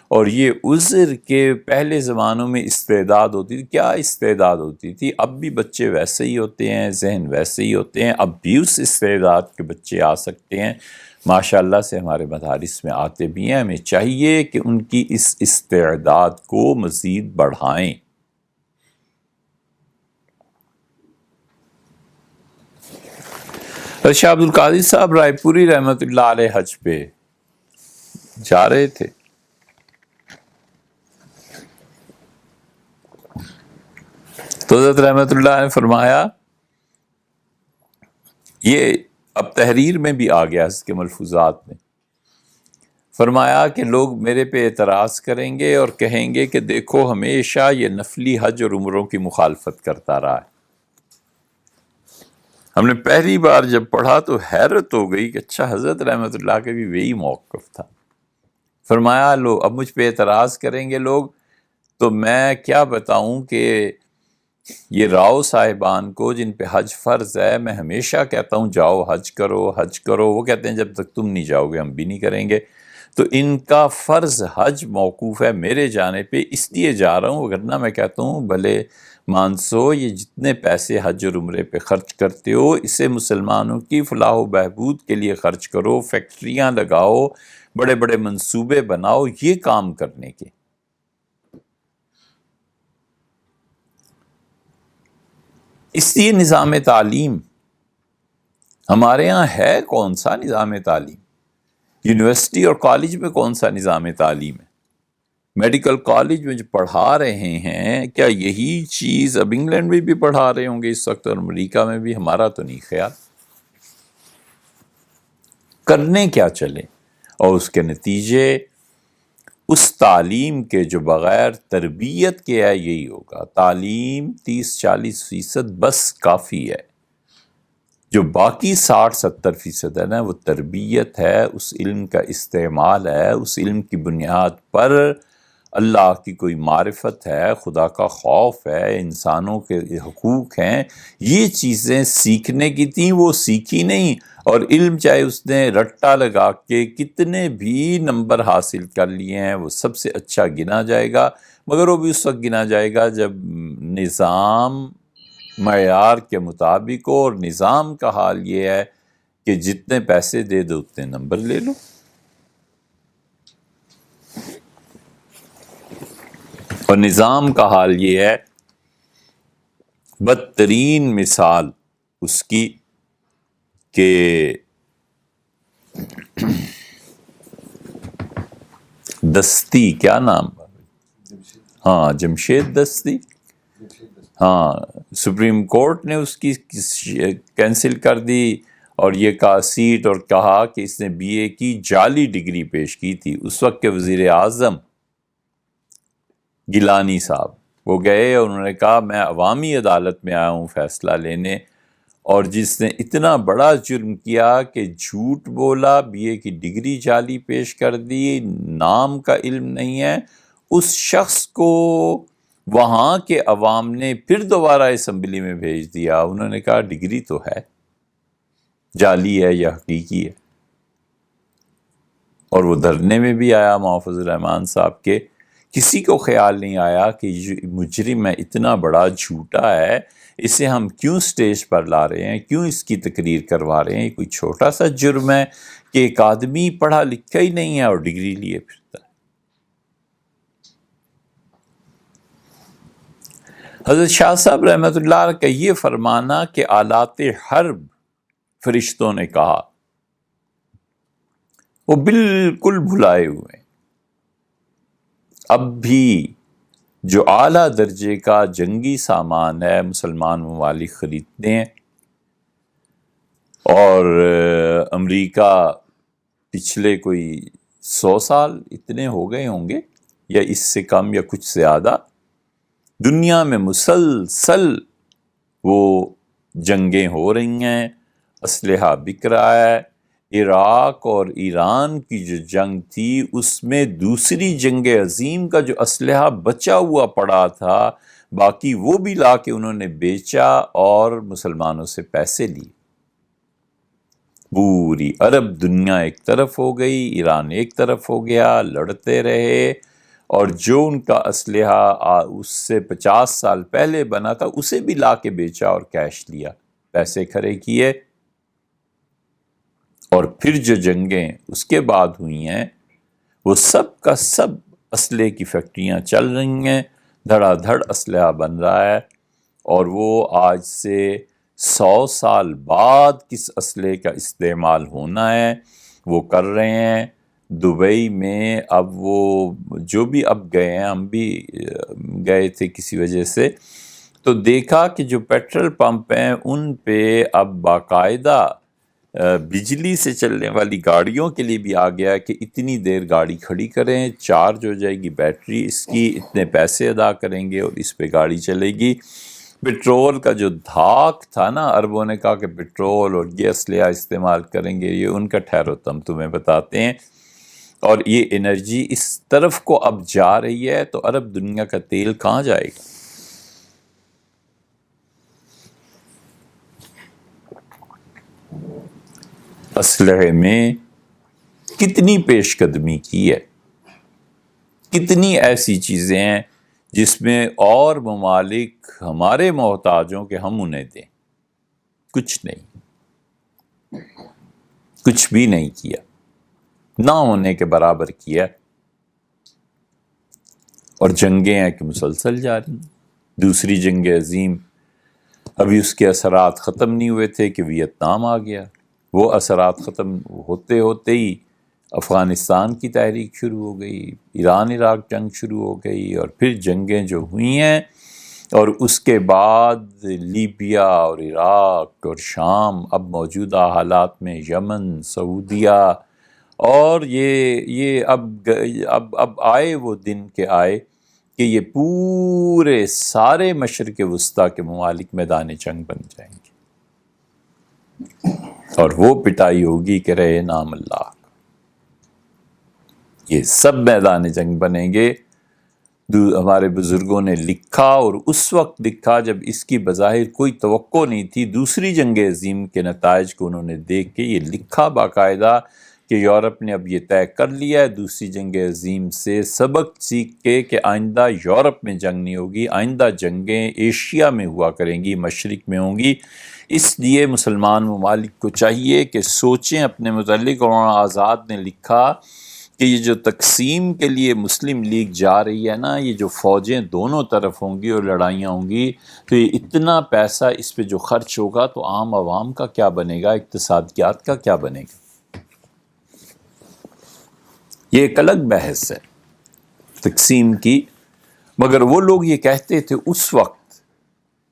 اور یہ عذر کے پہلے زمانوں میں استعداد ہوتی تھی. کیا استعداد ہوتی تھی؟ اب بھی بچے ویسے ہی ہوتے ہیں، ذہن ویسے ہی ہوتے ہیں. اب بھی اس استعداد کے بچے آ سکتے ہیں. ماشاءاللہ سے ہمارے مدارس میں آتے بھی ہیں. ہمیں چاہیے کہ ان کی اس استعداد کو مزید بڑھائیں. شاہ عبد القادر صاحب رائے پوری رحمۃ اللہ علیہ حج پہ جا رہے تھے. تو حضرت رحمۃ اللہ نے فرمایا، یہ اب تحریر میں بھی آ گیا اس کے ملفوظات میں، فرمایا کہ لوگ میرے پہ اعتراض کریں گے اور کہیں گے کہ دیکھو ہمیشہ یہ نفلی حج اور عمروں کی مخالفت کرتا رہا ہے. ہم نے پہلی بار جب پڑھا تو حیرت ہو گئی کہ اچھا حضرت رحمۃ اللہ کے بھی وہی موقف تھا. فرمایا لو اب مجھ پہ اعتراض کریں گے لوگ تو میں کیا بتاؤں کہ یہ راؤ صاحبان کو جن پہ حج فرض ہے میں ہمیشہ کہتا ہوں جاؤ حج کرو حج کرو، وہ کہتے ہیں جب تک تم نہیں جاؤ گے ہم بھی نہیں کریں گے. تو ان کا فرض حج موقوف ہے میرے جانے پہ، اس لیے جا رہا ہوں. ورنہ میں کہتا ہوں بھلے مانسو یہ جتنے پیسے حج اور عمرے پہ خرچ کرتے ہو اسے مسلمانوں کی فلاح و بہبود کے لیے خرچ کرو، فیکٹریاں لگاؤ، بڑے بڑے منصوبے بناؤ یہ کام کرنے کے. اس لیے نظام تعلیم ہمارے ہاں ہے کون سا نظام تعلیم؟ یونیورسٹی اور کالج میں کون سا نظام تعلیم ہے؟ میڈیکل کالج میں جو پڑھا رہے ہیں کیا یہی چیز اب انگلینڈ میں بھی پڑھا رہے ہوں گے اس وقت اور امریکہ میں بھی؟ ہمارا تو نہیں خیال. کرنے کیا چلے اور اس کے نتیجے اس تعلیم کے جو بغیر تربیت کے ہے یہی ہوگا. تعلیم 30-40% بس کافی ہے. جو باقی 60-70% ہے نا وہ تربیت ہے، اس علم کا استعمال ہے، اس علم کی بنیاد پر اللہ کی کوئی معرفت ہے، خدا کا خوف ہے، انسانوں کے حقوق ہیں. یہ چیزیں سیکھنے کی تھیں، وہ سیکھی نہیں. اور علم چاہے اس نے رٹا لگا کے کتنے بھی نمبر حاصل کر لیے ہیں وہ سب سے اچھا گنا جائے گا، مگر وہ بھی اس وقت گنا جائے گا جب نظام معیار کے مطابق ہو. اور نظام کا حال یہ ہے کہ جتنے پیسے دے دو اتنے نمبر لے لو. اور نظام کا حال یہ ہے، بدترین مثال اس کی کہ دستی، کیا نام، ہاں جمشید دستی، ہاں سپریم کورٹ نے اس کی کینسل کر دی اور یہ کہا سیٹ، اور کہا کہ اس نے بی اے کی جعلی ڈگری پیش کی تھی. اس وقت کے وزیر اعظم گیلانی صاحب وہ گئے اور انہوں نے کہا میں عوامی عدالت میں آیا ہوں فیصلہ لینے، اور جس نے اتنا بڑا جرم کیا کہ جھوٹ بولا، BA کی ڈگری جعلی پیش کر دی، نام کا علم نہیں ہے، اس شخص کو وہاں کے عوام نے پھر دوبارہ اسمبلی میں بھیج دیا۔ انہوں نے کہا ڈگری تو ہے، جعلی ہے یا حقیقی ہے، اور وہ دھرنے میں بھی آیا محافظ الرحمان صاحب کے۔ کسی کو خیال نہیں آیا کہ یہ مجرم ہے، اتنا بڑا جھوٹا ہے، اسے ہم کیوں سٹیج پر لا رہے ہیں، کیوں اس کی تقریر کروا رہے ہیں؟ کوئی چھوٹا سا جرم ہے کہ ایک آدمی پڑھا لکھا ہی نہیں ہے اور ڈگری لیے پھرتا ہے۔ حضرت شاہ صاحب رحمۃ اللہ علیہ کا یہ فرمانا کہ آلات حرب فرشتوں نے کہا، وہ بالکل بھلائے ہوئے ہیں۔ اب بھی جو اعلیٰ درجے کا جنگی سامان ہے مسلمان ممالک خریدتے ہیں، اور امریکہ پچھلے کوئی 100 سال اتنے ہو گئے ہوں گے یا اس سے کم یا کچھ زیادہ، دنیا میں مسلسل وہ جنگیں ہو رہی ہیں، اسلحہ بک رہا ہے۔ عراق اور ایران کی جو جنگ تھی اس میں دوسری جنگ عظیم کا جو اسلحہ بچا ہوا پڑا تھا، باقی وہ بھی لا کے انہوں نے بیچا اور مسلمانوں سے پیسے لیے۔ پوری عرب دنیا ایک طرف ہو گئی، ایران ایک طرف ہو گیا، لڑتے رہے، اور جو ان کا اسلحہ اس سے 50 سال پہلے بنا تھا اسے بھی لا کے بیچا اور کیش لیا، پیسے کھڑے کیے۔ اور پھر جو جنگیں اس کے بعد ہوئی ہیں وہ سب کا سب اسلحے کی فیکٹریاں چل رہی ہیں، دھڑا دھڑ اسلحہ بن رہا ہے، اور وہ آج سے 100 سال بعد کس اسلحے کا استعمال ہونا ہے وہ کر رہے ہیں۔ دبئی میں اب وہ جو بھی اب گئے ہیں، ہم بھی گئے تھے کسی وجہ سے، تو دیکھا کہ جو پیٹرول پمپ ہیں ان پہ اب باقاعدہ بجلی سے چلنے والی گاڑیوں کے لیے بھی آ گیا کہ اتنی دیر گاڑی کھڑی کریں، چارج ہو جائے گی بیٹری اس کی، اتنے پیسے ادا کریں گے اور اس پہ گاڑی چلے گی۔ پٹرول کا جو دھاک تھا نا، عربوں نے کہا کہ پٹرول اور یہ اسلحہ استعمال کریں گے، یہ ان کا ٹھہرو تم تمہیں بتاتے ہیں۔ اور یہ انرجی اس طرف کو اب جا رہی ہے، تو عرب دنیا کا تیل کہاں جائے گا؟ اسلحے میں کتنی پیش قدمی کی ہے، کتنی ایسی چیزیں ہیں جس میں اور ممالک ہمارے محتاج ہوں کہ ہم انہیں دیں، کچھ نہیں، کچھ بھی نہیں کیا، نہ ہونے کے برابر کیا، اور جنگیں ہیں کہ مسلسل جاری۔ دوسری جنگ عظیم ابھی اس کے اثرات ختم نہیں ہوئے تھے کہ ویتنام آ گیا، وہ اثرات ختم ہوتے ہوتے ہی افغانستان کی تحریک شروع ہو گئی، ایران عراق جنگ شروع ہو گئی، اور پھر جنگیں جو ہوئی ہیں، اور اس کے بعد لیبیا اور عراق اور شام، اب موجودہ حالات میں یمن، سعودیہ، اور یہ اب آئے وہ دن کہ آئے کہ یہ پورے سارے مشرق وسطیٰ کے ممالک میدان جنگ بن جائیں گے، اور وہ پٹائی ہوگی کہ رہے نام اللہ، یہ سب میدان جنگ بنیں گے۔ ہمارے بزرگوں نے لکھا، اور اس وقت لکھا جب اس کی بظاہر کوئی توقع نہیں تھی، دوسری جنگ عظیم کے نتائج کو انہوں نے دیکھ کے یہ لکھا باقاعدہ کہ یورپ نے اب یہ طے کر لیا ہے دوسری جنگ عظیم سے سبق سیکھ کے کہ آئندہ یورپ میں جنگ نہیں ہوگی، آئندہ جنگیں ایشیا میں ہوا کریں گی، مشرق میں ہوں گی۔ اس لیے مسلمان ممالک کو چاہیے کہ سوچیں اپنے متعلق، اور آزاد نے لکھا کہ یہ جو تقسیم کے لیے مسلم لیگ جا رہی ہے نا، یہ جو فوجیں دونوں طرف ہوں گی اور لڑائیاں ہوں گی، تو یہ اتنا پیسہ اس پہ جو خرچ ہوگا تو عام عوام کا کیا بنے گا، اقتصادیات کا کیا بنے گا؟ یہ ایک الگ بحث ہے تقسیم کی، مگر وہ لوگ یہ کہتے تھے اس وقت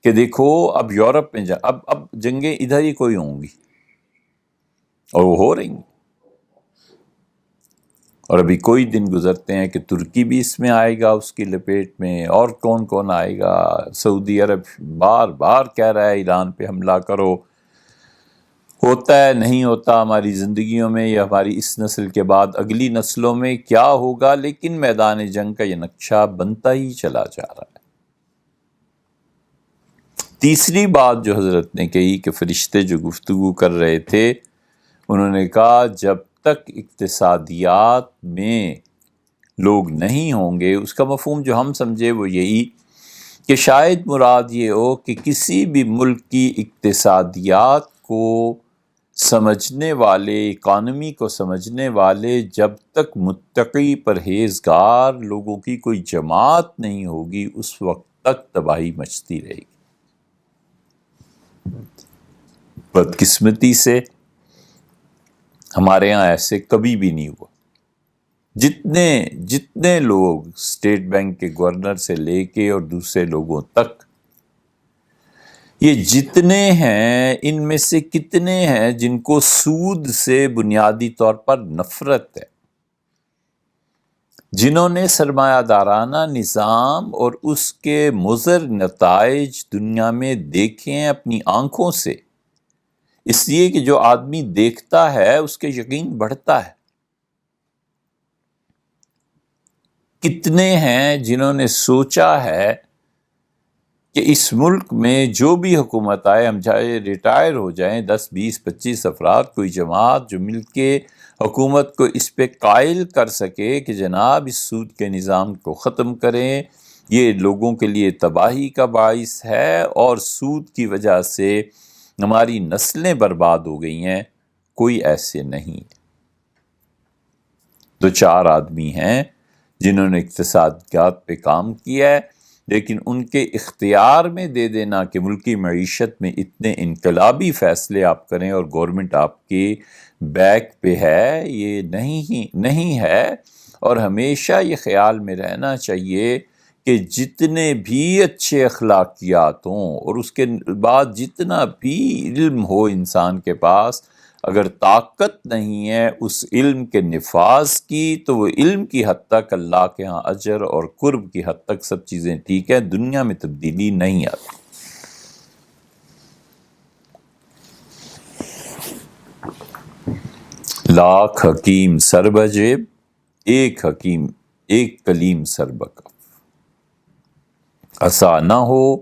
کہ دیکھو اب یورپ میں اب جنگیں ادھر ہی کوئی ہوں گی، اور وہ ہو رہی ہیں، اور ابھی کوئی دن گزرتے ہیں کہ ترکی بھی اس میں آئے گا اس کی لپیٹ میں، اور کون کون آئے گا۔ سعودی عرب بار بار کہہ رہا ہے ایران پہ حملہ کرو، ہوتا ہے نہیں ہوتا ہماری زندگیوں میں یا ہماری اس نسل کے بعد اگلی نسلوں میں کیا ہوگا، لیکن میدان جنگ کا یہ نقشہ بنتا ہی چلا جا رہا ہے۔ تیسری بات جو حضرت نے کہی کہ فرشتے جو گفتگو کر رہے تھے، انہوں نے کہا جب تک اقتصادیات میں لوگ نہیں ہوں گے، اس کا مفہوم جو ہم سمجھے وہ یہی کہ شاید مراد یہ ہو کہ کسی بھی ملک کی اقتصادیات کو سمجھنے والے، اکانومی کو سمجھنے والے جب تک متقی پرہیزگار لوگوں کی کوئی جماعت نہیں ہوگی، اس وقت تک تباہی مچتی رہے گی۔ بدقسمتی سے ہمارے ہاں ایسے کبھی بھی نہیں ہوا۔ جتنے لوگ اسٹیٹ بینک کے گورنر سے لے کے اور دوسرے لوگوں تک، یہ جتنے ہیں، ان میں سے کتنے ہیں جن کو سود سے بنیادی طور پر نفرت ہے، جنہوں نے سرمایہ دارانہ نظام اور اس کے مضر نتائج دنیا میں دیکھے ہیں اپنی آنکھوں سے، اس لیے کہ جو آدمی دیکھتا ہے اس کے یقین بڑھتا ہے۔ کتنے ہیں جنہوں نے سوچا ہے کہ اس ملک میں جو بھی حکومت آئے، ہم چاہے ریٹائر ہو جائیں، 10 20 25 افراد کوئی جماعت جو مل کے حکومت کو اس پہ قائل کر سکے کہ جناب اس سود کے نظام کو ختم کریں، یہ لوگوں کے لیے تباہی کا باعث ہے اور سود کی وجہ سے ہماری نسلیں برباد ہو گئی ہیں، کوئی ایسے نہیں۔ 2-4 آدمی ہیں جنہوں نے اقتصادیات پہ کام کیا ہے، لیکن ان کے اختیار میں دے دینا کہ ملکی معیشت میں اتنے انقلابی فیصلے آپ کریں اور گورنمنٹ آپ کے بیک پہ ہے، یہ نہیں ہے۔ اور ہمیشہ یہ خیال میں رہنا چاہیے کہ جتنے بھی اچھے اخلاقیات ہوں اور اس کے بعد جتنا بھی علم ہو انسان کے پاس، اگر طاقت نہیں ہے اس علم کے نفاذ کی، تو وہ علم کی حد تک اللہ کے ہاں اجر اور قرب کی حد تک سب چیزیں ٹھیک ہے، دنیا میں تبدیلی نہیں آتی۔ لاکھ حکیم سر بجیب، ایک حکیم ایک کلیم سر بکف، عصا نہ ہو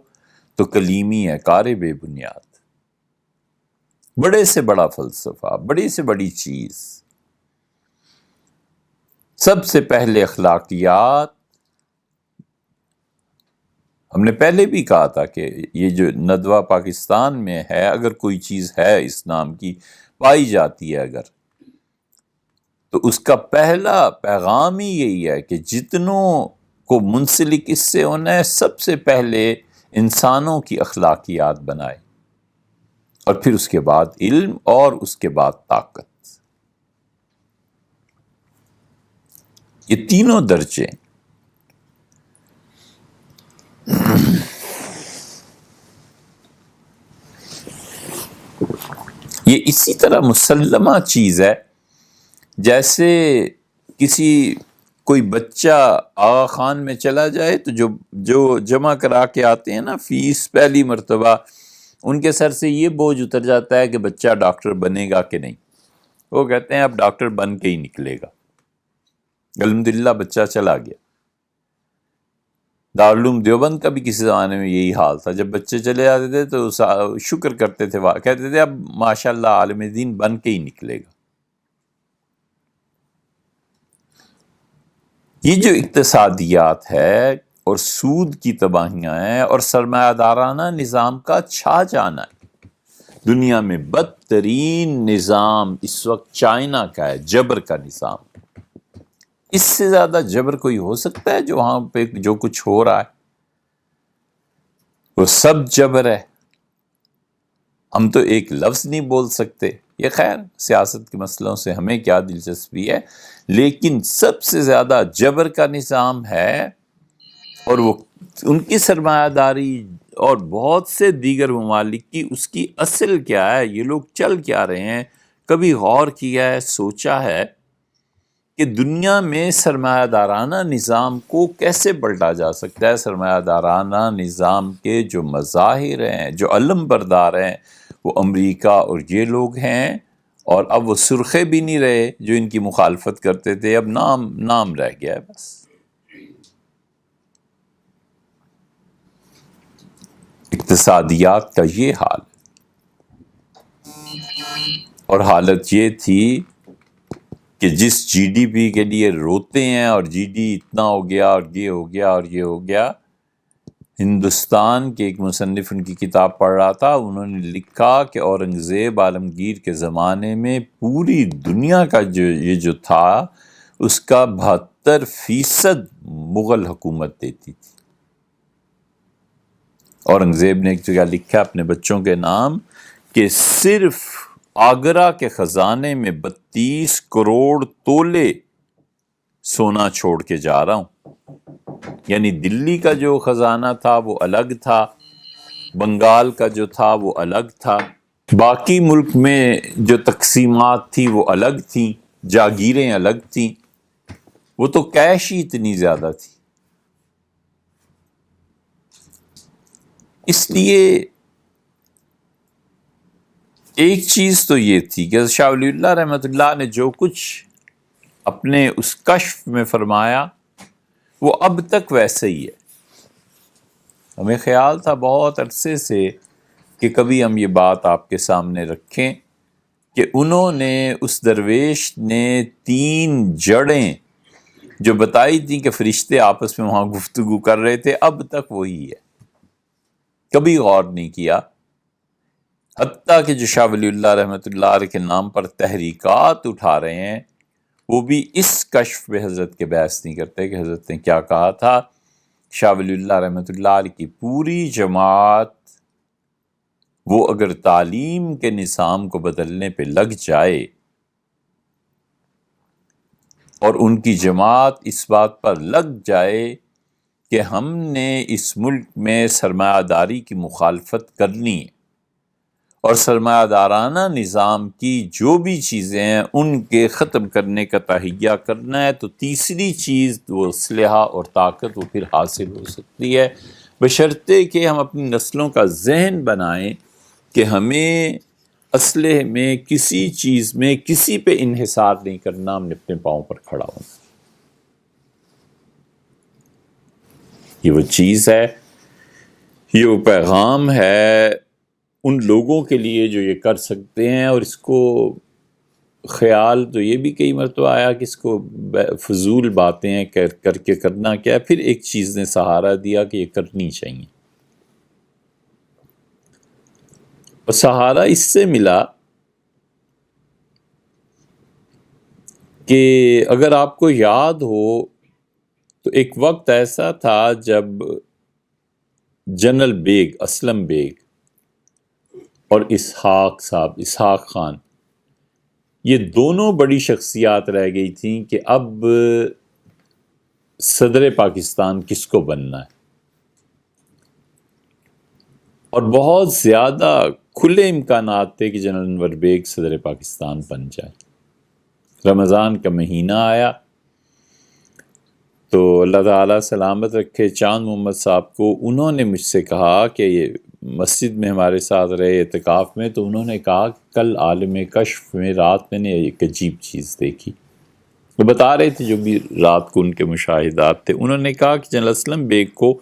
تو کلیمی ہے کار بے بنیاد۔ بڑے سے بڑا فلسفہ، بڑی سے بڑی چیز، سب سے پہلے اخلاقیات۔ ہم نے پہلے بھی کہا تھا کہ یہ جو ندوہ پاکستان میں ہے، اگر کوئی چیز ہے اس نام کی پائی جاتی ہے اگر، تو اس کا پہلا پیغام ہی یہی ہے کہ جتنوں کو منسلک اس سے ہونا ہے، سب سے پہلے انسانوں کی اخلاقیات بنائے، اور پھر اس کے بعد علم اور اس کے بعد طاقت، یہ تینوں درجے۔ یہ اسی طرح مسلمہ چیز ہے جیسے کوئی بچہ آغا خان میں چلا جائے تو جو جمع کرا کے آتے ہیں نا فیس پہلی مرتبہ، ان کے سر سے یہ بوجھ اتر جاتا ہے کہ بچہ ڈاکٹر بنے گا کہ نہیں۔ وہ کہتے ہیں اب ڈاکٹر بن کے ہی نکلے گا۔ الحمدللہ بچہ چلا گیا۔ دارالعلوم دیوبند کا بھی کسی زمانے میں یہی حال تھا، جب بچے چلے جاتے تھے تو شکر کرتے تھے، کہتے تھے اب ماشاءاللہ عالم دین بن کے ہی نکلے گا۔ یہ جو اقتصادیات ہے اور سود کی تباہیاں ہیں اور سرمایہ دارانہ نظام کا چھا جانا ہے، دنیا میں بدترین نظام اس وقت چائنا کا ہے، جبر کا نظام۔ اس سے زیادہ جبر کوئی ہو سکتا ہے؟ جو وہاں پہ جو کچھ ہو رہا ہے وہ سب جبر ہے۔ ہم تو ایک لفظ نہیں بول سکتے، یہ خیر سیاست کے مسئلوں سے ہمیں کیا دلچسپی ہے، لیکن سب سے زیادہ جبر کا نظام ہے، اور وہ ان کی سرمایہ داری اور بہت سے دیگر ممالک کی، اس کی اصل کیا ہے، یہ لوگ چل کیا رہے ہیں؟ کبھی غور کیا ہے، سوچا ہے کہ دنیا میں سرمایہ دارانہ نظام کو کیسے پلٹا جا سکتا ہے؟ سرمایہ دارانہ نظام کے جو مظاہر ہیں، جو علم بردار ہیں، وہ امریکہ اور یہ لوگ ہیں، اور اب وہ سرخے بھی نہیں رہے جو ان کی مخالفت کرتے تھے، اب نام رہ گیا ہے بس۔ اقتصادیات کا یہ حال، اور حالت یہ تھی کہ جس جی ڈی پی کے لیے روتے ہیں، اور جی ڈی اتنا ہو گیا اور یہ ہو گیا اور یہ ہو گیا۔ ہندوستان کے ایک مصنف ان کی کتاب پڑھ رہا تھا، انہوں نے لکھا کہ اورنگزیب عالمگیر کے زمانے میں پوری دنیا کا جو تھا اس کا 72% مغل حکومت دیتی تھی۔ اورنگزیب نے ایک جگہ لکھا اپنے بچوں کے نام کہ صرف آگرہ کے خزانے میں 32 کروڑ تولے سونا چھوڑ کے جا رہا ہوں۔ یعنی دلی کا جو خزانہ تھا وہ الگ تھا، بنگال کا جو تھا وہ الگ تھا، باقی ملک میں جو تقسیمات تھی وہ الگ تھیں، جاگیریں الگ تھیں، وہ تو کیش ہی اتنی زیادہ تھی۔ اس لیے ایک چیز تو یہ تھی کہ شاہ ولی اللہ رحمۃ اللہ نے جو کچھ اپنے اس کشف میں فرمایا وہ اب تک ویسے ہی ہے۔ ہمیں خیال تھا بہت عرصے سے کہ کبھی ہم یہ بات آپ کے سامنے رکھیں کہ انہوں نے، اس درویش نے 3 جڑیں جو بتائی تھیں کہ فرشتے آپس میں وہاں گفتگو کر رہے تھے، اب تک وہی ہے، کبھی غور نہیں کیا۔ حتیٰ کہ جو شاہ ولی اللہ رحمۃ اللہ علیہ کے نام پر تحریکات اٹھا رہے ہیں وہ بھی اس کشف پہ حضرت کے بحث نہیں کرتے کہ حضرت نے کیا کہا تھا۔ شاہ ولی اللہ رحمۃ اللہ علیہ کی پوری جماعت، وہ اگر تعلیم کے نظام کو بدلنے پہ لگ جائے اور ان کی جماعت اس بات پر لگ جائے کہ ہم نے اس ملک میں سرمایہ داری کی مخالفت کرنی ہے اور سرمایہ دارانہ نظام کی جو بھی چیزیں ہیں ان کے ختم کرنے کا تہیہ کرنا ہے، تو تیسری چیز وہ اسلحہ اور طاقت وہ پھر حاصل ہو سکتی ہے، بشرطے کہ ہم اپنی نسلوں کا ذہن بنائیں کہ ہمیں اسلحے میں، کسی چیز میں، کسی پہ انحصار نہیں کرنا، ہم نے اپنے پاؤں پر کھڑا ہونا۔ یہ وہ چیز ہے، یہ وہ پیغام ہے ان لوگوں کے لیے جو یہ کر سکتے ہیں۔ اور اس کو خیال تو یہ بھی کئی مرتبہ آیا کہ اس کو فضول باتیں ہیں، کر کے کرنا کیا ہے۔ پھر ایک چیز نے سہارا دیا کہ یہ کرنی چاہیے، اور سہارا اس سے ملا کہ اگر آپ کو یاد ہو تو ایک وقت ایسا تھا جب جنرل بیگ، اسلم بیگ اور اسحاق خان، یہ دونوں بڑی شخصیات رہ گئی تھیں کہ اب صدر پاکستان کس کو بننا ہے، اور بہت زیادہ کھلے امکانات تھے کہ جنرل انور بیگ صدر پاکستان بن جائے۔ رمضان کا مہینہ آیا تو اللہ تعالیٰ سلامت رکھے چاند محمد صاحب کو، انہوں نے مجھ سے کہا کہ یہ مسجد میں ہمارے ساتھ رہے اعتکاف میں، تو انہوں نے کہا کہ کل عالم کشف میں رات میں نے ایک عجیب چیز دیکھی۔ وہ بتا رہے تھے جو بھی رات کو ان کے مشاہدات تھے۔ انہوں نے کہا کہ جنرل اسلم بیگ کو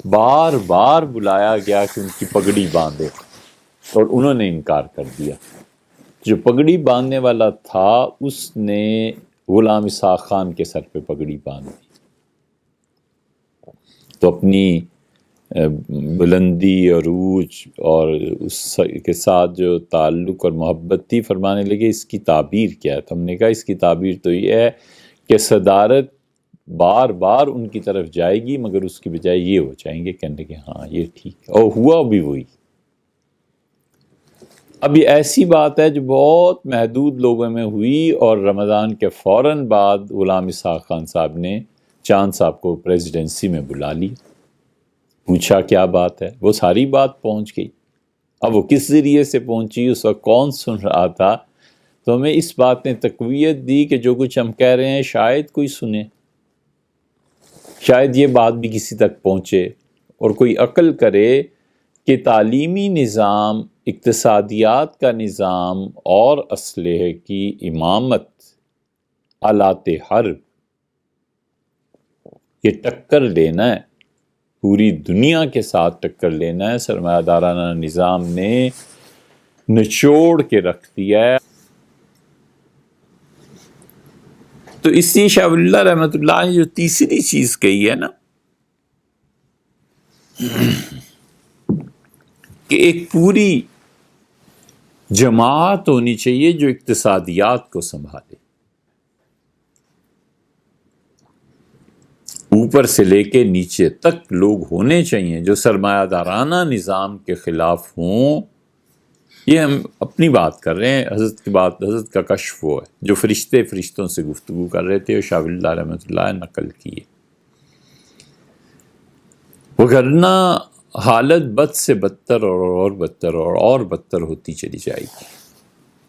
بار بار بلایا گیا کہ ان کی پگڑی باندھے، اور انہوں نے انکار کر دیا۔ جو پگڑی باندھنے والا تھا اس نے غلام اسحاق خان کے سر پہ پگڑی باندھ دی، تو اپنی بلندی اور عروج اور اس کے ساتھ جو تعلق اور محبت تھی فرمانے لگے اس کی تعبیر کیا ہے؟ تو ہم نے کہا اس کی تعبیر تو یہ ہے کہ صدارت بار بار ان کی طرف جائے گی، مگر اس کی بجائے یہ ہو جائیں گے، کہنے کہ ہاں یہ ٹھیک ہے، اور ہوا بھی وہی۔ اب یہ ایسی بات ہے جو بہت محدود لوگوں میں ہوئی، اور رمضان کے فوراً بعد غلام اسحاق خان صاحب نے چاند صاحب کو پریزیڈنسی میں بلا لی، پوچھا کیا بات ہے، وہ ساری بات پہنچ گئی۔ اب وہ کس ذریعے سے پہنچی، اس وقت کون سن رہا تھا، تو ہمیں اس بات نے تقویت دی کہ جو کچھ ہم کہہ رہے ہیں شاید کوئی سنے، شاید یہ بات بھی کسی تک پہنچے، اور کوئی عقل کرے کہ تعلیمی نظام اقتصادیات کا نظام اور اسلحے کی امامت، آلات حرب، یہ ٹکر لینا ہے، پوری دنیا کے ساتھ ٹکر لینا ہے، سرمایہ دارانہ نظام نے نچوڑ کے رکھ دیا ہے۔ تو اسی شاہ ولی اللہ رحمۃ اللہ نے جو تیسری چیز کہی ہے نا کہ ایک پوری جماعت ہونی چاہیے جو اقتصادیات کو سنبھالے، اوپر سے لے کے نیچے تک لوگ ہونے چاہیے جو سرمایہ دارانہ نظام کے خلاف ہوں۔ یہ ہم اپنی بات کر رہے ہیں، حضرت کی بات، حضرت کا کشف وہ ہے جو فرشتوں سے گفتگو کر رہے تھے اور شاہ ولی اللہ رحمۃ اللہ نے نقل کی ہے۔ وگرنہ حالت بد سے بدتر اور بدتر اور بدتر ہوتی چلی جائے گی۔